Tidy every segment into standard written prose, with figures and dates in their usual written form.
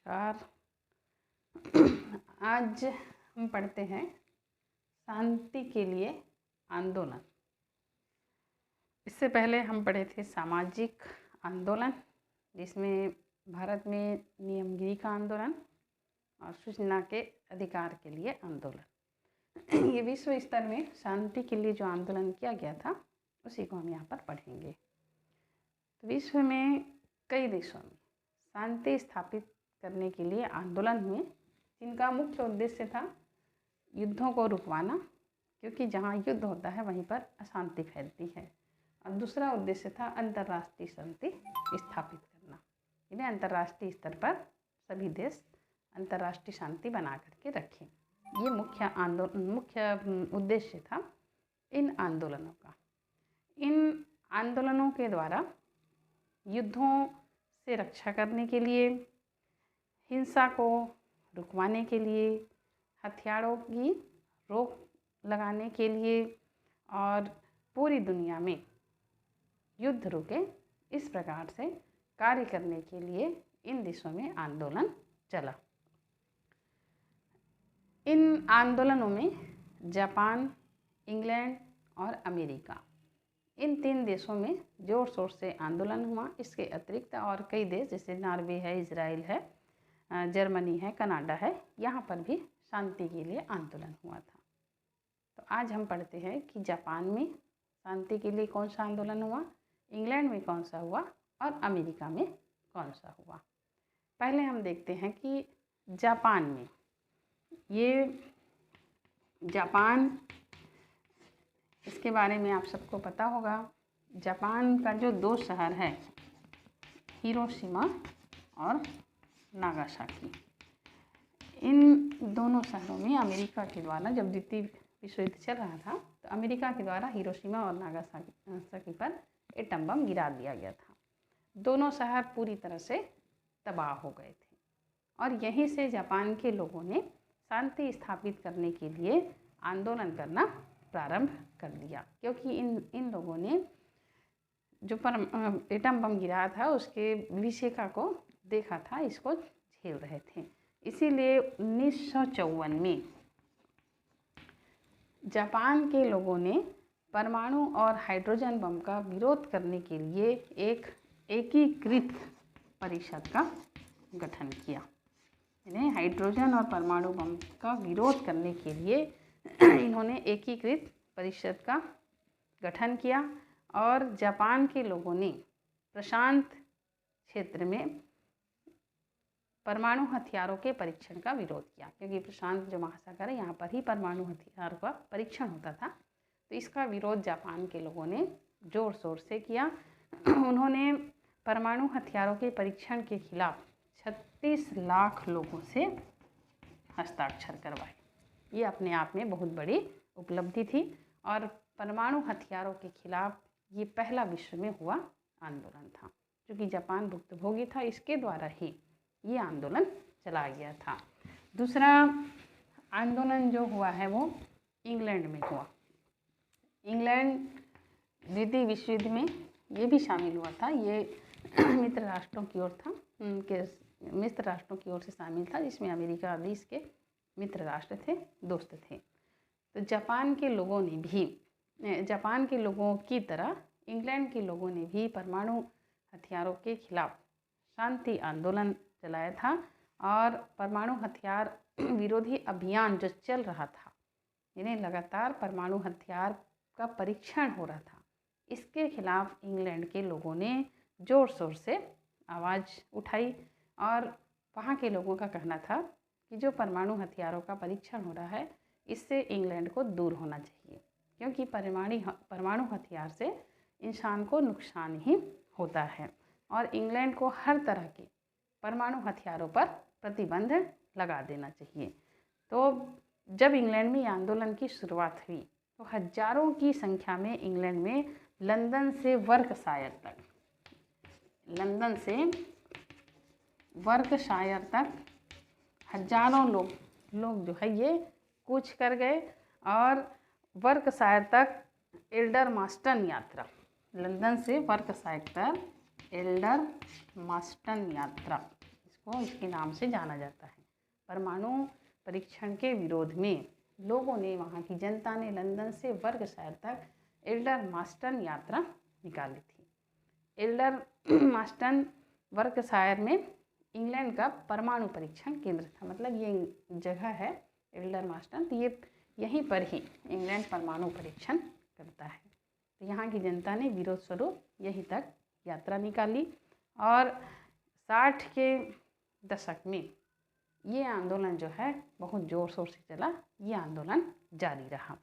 नमस्कार। आज हम पढ़ते हैं शांति के लिए आंदोलन। इससे पहले हम पढ़े थे सामाजिक आंदोलन, जिसमें भारत में नियमगिरी का आंदोलन और सूचना के अधिकार के लिए आंदोलन। ये विश्व स्तर में शांति के लिए जो आंदोलन किया गया था उसी को हम यहाँ पर पढ़ेंगे। तो विश्व में कई देशों में शांति स्थापित करने के लिए आंदोलन हुए, जिनका मुख्य उद्देश्य था युद्धों को रुकवाना, क्योंकि जहाँ युद्ध होता है वहीं पर अशांति फैलती है। और दूसरा उद्देश्य था अंतर्राष्ट्रीय शांति स्थापित करना, यानी अंतर्राष्ट्रीय स्तर पर सभी देश अंतर्राष्ट्रीय शांति बना करके रखें। ये मुख्य उद्देश्य था इन आंदोलनों का। इन आंदोलनों के द्वारा युद्धों से रक्षा करने के लिए, हिंसा को रुकवाने के लिए, हथियारों की रोक लगाने के लिए और पूरी दुनिया में युद्ध रुके, इस प्रकार से कार्य करने के लिए इन देशों में आंदोलन चला। इन आंदोलनों में जापान, इंग्लैंड और अमेरिका, इन 3 देशों में जोर शोर से आंदोलन हुआ। इसके अतिरिक्त और कई देश जैसे नॉर्वे है, इजराइल है, जर्मनी है, कनाडा है, यहाँ पर भी शांति के लिए आंदोलन हुआ था। तो आज हम पढ़ते हैं कि जापान में शांति के लिए कौन सा आंदोलन हुआ, इंग्लैंड में कौन सा हुआ और अमेरिका में कौन सा हुआ। पहले हम देखते हैं कि जापान में, ये जापान, इसके बारे में आप सबको पता होगा। जापान का जो 2 शहर है, हिरोशिमा और नागासाकी, इन दोनों शहरों में अमेरिका के द्वारा, जब द्वितीय विश्व युद्ध चल रहा था, तो अमेरिका के द्वारा हिरोशिमा और नागासाकी पर एटम बम गिरा दिया गया था। दोनों शहर पूरी तरह से तबाह हो गए थे और यहीं से जापान के लोगों ने शांति स्थापित करने के लिए आंदोलन करना प्रारंभ कर दिया, क्योंकि इन लोगों ने जो एटम बम गिराया था उसके विषयका को देखा था, इसको झेल रहे थे। इसीलिए 1954 में जापान के लोगों ने परमाणु और हाइड्रोजन बम का विरोध करने के लिए एक एकीकृत परिषद का गठन किया। यानी हाइड्रोजन और परमाणु बम का विरोध करने के लिए इन्होंने एकीकृत परिषद का गठन किया और जापान के लोगों ने प्रशांत क्षेत्र में परमाणु हथियारों के परीक्षण का विरोध किया, क्योंकि प्रशांत जो महासागर है यहाँ पर ही परमाणु हथियार का परीक्षण होता था। तो इसका विरोध जापान के लोगों ने जोर शोर से किया। उन्होंने परमाणु हथियारों के परीक्षण के खिलाफ 36 लाख लोगों से हस्ताक्षर करवाए। ये अपने आप में बहुत बड़ी उपलब्धि थी और परमाणु हथियारों के खिलाफ ये पहला विश्व में हुआ आंदोलन था, क्योंकि जापान भुक्तभोगी था। इसके द्वारा ही ये आंदोलन चला गया था। दूसरा आंदोलन जो हुआ है वो इंग्लैंड में हुआ। इंग्लैंड द्वितीय विश्व युद्ध में ये भी शामिल हुआ था। ये मित्र राष्ट्रों की ओर था, उनके मित्र राष्ट्रों की ओर से शामिल था, जिसमें अमेरिका आदि इसके मित्र राष्ट्र थे, दोस्त थे। तो जापान के लोगों की तरह इंग्लैंड के लोगों ने भी परमाणु हथियारों के खिलाफ शांति आंदोलन चलाया था और परमाणु हथियार विरोधी अभियान जो चल रहा था, यानी लगातार परमाणु हथियार का परीक्षण हो रहा था, इसके खिलाफ इंग्लैंड के लोगों ने जोर शोर से आवाज़ उठाई। और वहाँ के लोगों का कहना था कि जो परमाणु हथियारों का परीक्षण हो रहा है, इससे इंग्लैंड को दूर होना चाहिए, क्योंकि परमाणु हथियार से इंसान को नुकसान ही होता है और इंग्लैंड को हर तरह के परमाणु हथियारों पर प्रतिबंध लगा देना चाहिए। तो जब इंग्लैंड में ये आंदोलन की शुरुआत हुई तो हजारों की संख्या में इंग्लैंड में लंदन से वर्कशायर तक हजारों लोग जो है ये कूच कर गए और वर्कशायर तक एल्डरमास्टन यात्रा, लंदन से वर्कशायर तक एल्डरमास्टन यात्रा, को इसके नाम से जाना जाता है। परमाणु परीक्षण के विरोध में लोगों ने, वहाँ की जनता ने लंदन से वर्कशायर तक एल्डर मास्टन यात्रा निकाली थी। एल्डर मास्टन वर्कशायर में इंग्लैंड का परमाणु परीक्षण केंद्र था। मतलब ये जगह है एल्डर मास्टन, तो ये यहीं पर ही इंग्लैंड परमाणु परीक्षण करता है। तो यहाँ की जनता ने विरोध स्वरूप यहीं तक यात्रा निकाली और 60 के दशक में ये आंदोलन जो है बहुत ज़ोर शोर से चला। ये आंदोलन जारी रहा।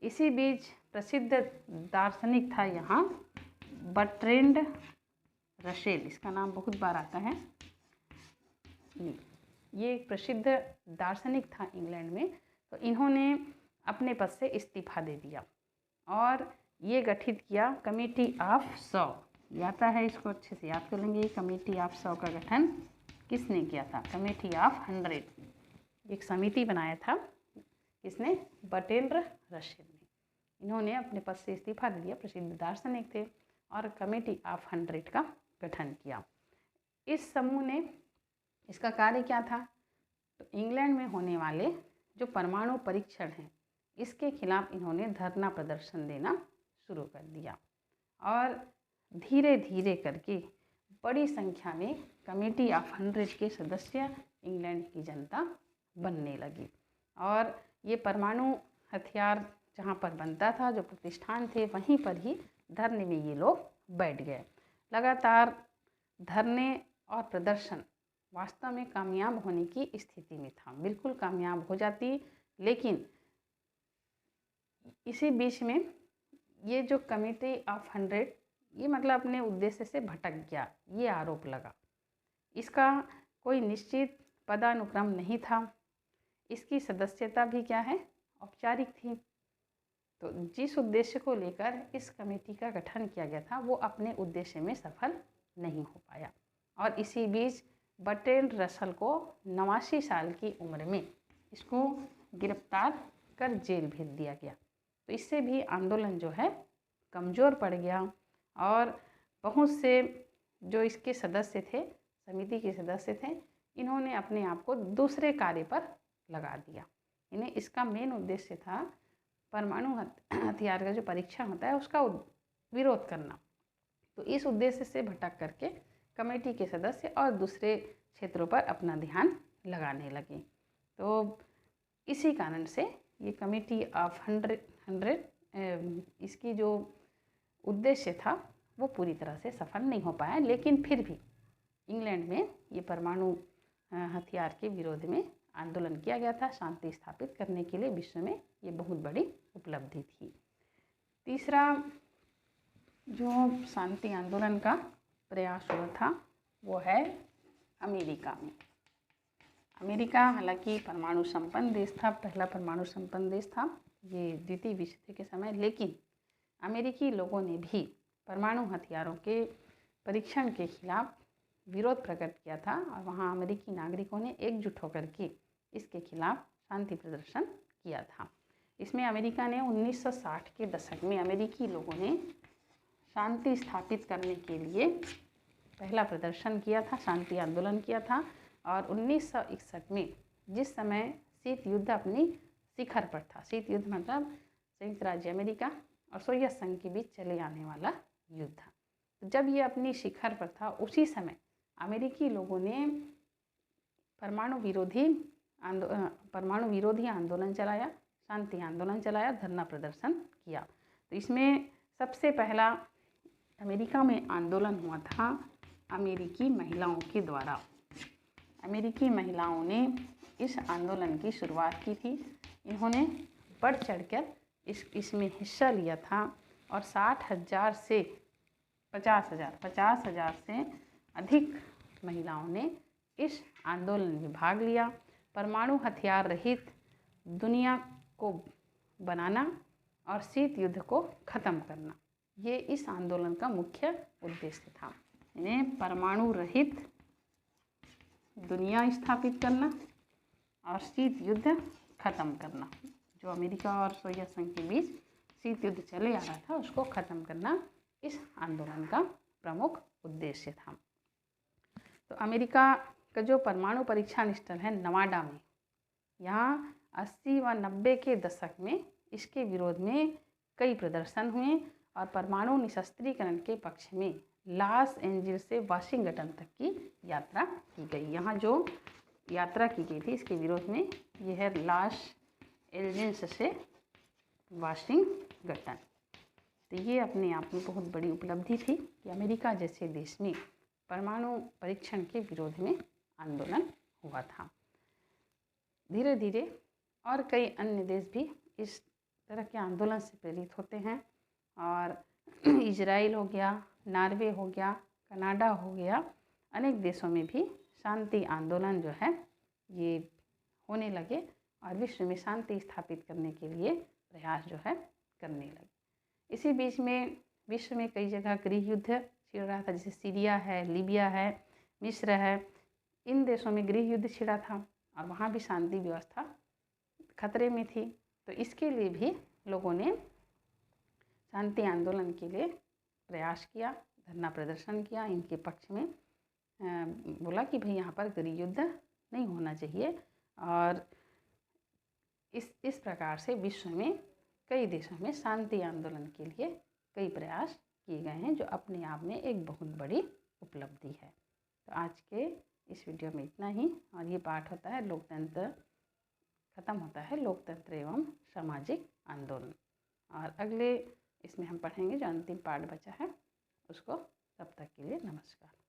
इसी बीच प्रसिद्ध दार्शनिक था यहाँ बर्ट्रैंड रसेल, इसका नाम बहुत बार आता है। ये एक प्रसिद्ध दार्शनिक था इंग्लैंड में। तो इन्होंने अपने पद से इस्तीफा दे दिया और ये गठित किया कमेटी ऑफ 100। आता है, इसको अच्छे से याद कर लेंगे। कमेटी ऑफ 100 का गठन किसने किया था? कमेटी ऑफ 100, एक समिति बनाया था। किसने? बर्ट्रैंड रसेल ने। इन्होंने अपने पद से इस्तीफा दे दिया, प्रसिद्ध दार्शनिक थे, और कमेटी ऑफ 100 का गठन किया। इस समूह ने, इसका कार्य क्या था? तो इंग्लैंड में होने वाले जो परमाणु परीक्षण हैं इसके खिलाफ इन्होंने धरना प्रदर्शन देना शुरू कर दिया और धीरे धीरे करके बड़ी संख्या में कमेटी ऑफ 100 के सदस्य इंग्लैंड की जनता बनने लगी। और ये परमाणु हथियार जहाँ पर बनता था, जो प्रतिष्ठान थे, वहीं पर ही धरने में ये लोग बैठ गए। लगातार धरने और प्रदर्शन वास्तव में कामयाब होने की स्थिति में था, बिल्कुल कामयाब हो जाती, लेकिन इसी बीच में ये जो कमेटी ऑफ 100 ये मतलब अपने उद्देश्य से भटक गया, ये आरोप लगा। इसका कोई निश्चित पदानुक्रम नहीं था। इसकी सदस्यता भी क्या है? औपचारिक थी। तो जिस उद्देश्य को लेकर इस कमेटी का गठन किया गया था वो अपने उद्देश्य में सफल नहीं हो पाया। और इसी बीच बर्ट्रैंड रसेल को 89 साल की उम्र में इसको गिरफ्तार कर जेल भेज दिया गया। तो इससे भी आंदोलन जो है कमज़ोर पड़ गया और बहुत से जो इसके सदस्य थे, समिति के सदस्य थे, इन्होंने अपने आप को दूसरे कार्य पर लगा दिया। इन्हें इसका मेन उद्देश्य था परमाणु हथियार का जो परीक्षण होता है उसका विरोध करना। तो इस उद्देश्य से भटक करके कमेटी के सदस्य और दूसरे क्षेत्रों पर अपना ध्यान लगाने लगे। तो इसी कारण से ये कमेटी ऑफ 100 इसकी जो उद्देश्य था वो पूरी तरह से सफल नहीं हो पाया। लेकिन फिर भी इंग्लैंड में ये परमाणु हथियार के विरोध में आंदोलन किया गया था। शांति स्थापित करने के लिए विश्व में ये बहुत बड़ी उपलब्धि थी। तीसरा जो शांति आंदोलन का प्रयास हुआ था वो है अमेरिका में। अमेरिका हालांकि परमाणु संपन्न देश था, पहला परमाणु संपन्न देश था ये द्वितीय विश्व युद्ध के समय, लेकिन अमेरिकी लोगों ने भी परमाणु हथियारों के परीक्षण के खिलाफ विरोध प्रकट किया था और वहाँ अमेरिकी नागरिकों ने एकजुट होकर के इसके खिलाफ शांति प्रदर्शन किया था। इसमें अमेरिका ने 1960 के दशक में अमेरिकी लोगों ने शांति स्थापित करने के लिए पहला प्रदर्शन किया था, शांति आंदोलन किया था। और 1961 में जिस समय शीत युद्ध अपनी शिखर पर था, शीत युद्ध मतलब संयुक्त राज्य अमेरिका और सोवियत संघ के बीच चले आने वाला युद्ध था, तो जब ये अपनी शिखर पर था उसी समय अमेरिकी लोगों ने परमाणु विरोधी आंदोलन चलाया, शांति आंदोलन चलाया, धरना प्रदर्शन किया। तो इसमें सबसे पहला अमेरिका में आंदोलन हुआ था अमेरिकी महिलाओं के द्वारा। अमेरिकी महिलाओं ने इस आंदोलन की शुरुआत की थी। इन्होंने बढ़ चढ़कर इसमें हिस्सा लिया था और 60,000 से 50,000 से अधिक महिलाओं ने इस आंदोलन में भाग लिया। परमाणु हथियार रहित दुनिया को बनाना और शीत युद्ध को ख़त्म करना, ये इस आंदोलन का मुख्य उद्देश्य था। इन्हें परमाणु रहित दुनिया स्थापित करना और शीत युद्ध ख़त्म करना। जो अमेरिका और सोवियत संघ के बीच शीत युद्ध चले आ रहा था उसको ख़त्म करना इस आंदोलन का प्रमुख उद्देश्य था। तो अमेरिका का जो परमाणु परीक्षण स्थल है नवाडा में, यहाँ 80 व 90 के दशक में इसके विरोध में कई प्रदर्शन हुए और परमाणु निशस्त्रीकरण के पक्ष में लॉस एंजिल्स से वाशिंगटन तक की यात्रा की गई। यहाँ जो यात्रा की गई थी इसके विरोध में, यह है लॉस एंजिल्स से वाशिंगटन। तो ये अपने आप में बहुत बड़ी उपलब्धि थी कि अमेरिका जैसे देश में परमाणु परीक्षण के विरोध में आंदोलन हुआ था। धीरे धीरे और कई अन्य देश भी इस तरह के आंदोलन से प्रेरित होते हैं और इजराइल हो गया, नॉर्वे हो गया, कनाडा हो गया, अनेक देशों में भी शांति आंदोलन जो है ये होने लगे और विश्व में शांति स्थापित करने के लिए प्रयास जो है करने लगे। इसी बीच में विश्व में कई जगह गृह युद्ध छिड़ रहा था, जैसे सीरिया है, लीबिया है, मिस्र है। इन देशों में गृह युद्ध छिड़ा था और वहाँ भी शांति व्यवस्था खतरे में थी। तो इसके लिए भी लोगों ने शांति आंदोलन के लिए प्रयास किया, धरना प्रदर्शन किया, इनके पक्ष में बोला कि भाई यहाँ पर गृह युद्ध नहीं होना चाहिए। और इस प्रकार से विश्व में कई देशों में शांति आंदोलन के लिए कई प्रयास किए गए हैं, जो अपने आप में एक बहुत बड़ी उपलब्धि है। तो आज के इस वीडियो में इतना ही, और ये पाठ होता है लोकतंत्र, ख़त्म होता है लोकतंत्र एवं सामाजिक आंदोलन। और अगले इसमें हम पढ़ेंगे जो अंतिम पाठ बचा है उसको। तब तक के लिए नमस्कार।